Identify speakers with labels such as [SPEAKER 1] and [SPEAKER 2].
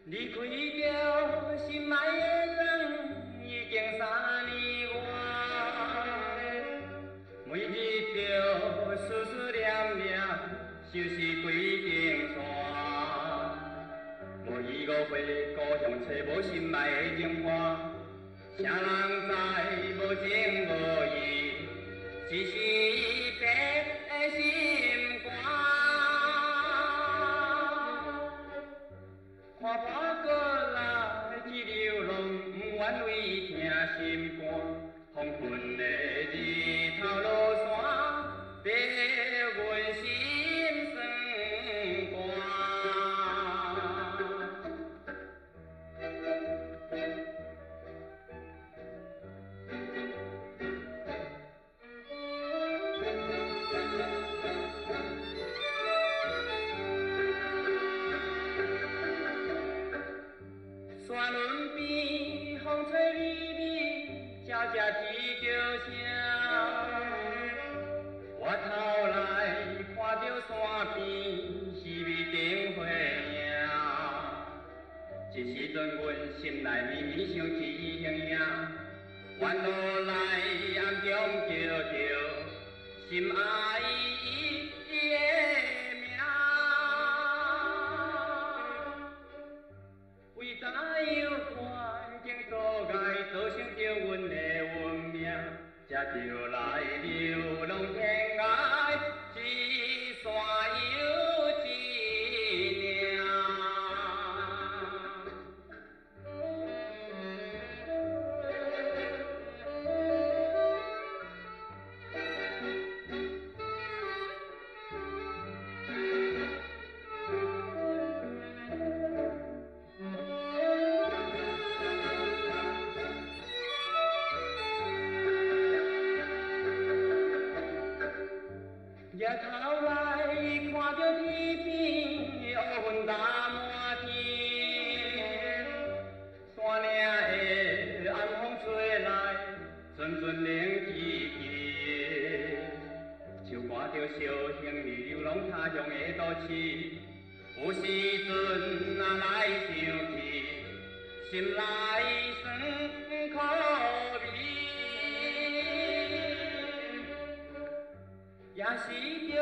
[SPEAKER 1] 离开着心爱的人，已经3年外。每日着思思念念，想是几间山。无依无岁故乡找无心爱的情伴，谁人知无情无义，只是白心肝。看破过来去流浪，不愿为听心肝。风困的日头落山，逼阮心酸山仑边风吹微微，悄悄啼叫声。我头来看着山边四面灯火映，这时阵阮心内绵绵想起伊形影，弯落来暗中叫着心爱伊的名。为怎样环境阻碍，造成着阮的运命，才着来流浪天涯，一山又一岭。日头来看着天边乌云搭满天，山岭的暗风吹来，阵阵冷凄凄。手看着小兄弟流浪他乡的都市，有时阵来想起，心内酸苦味。也是着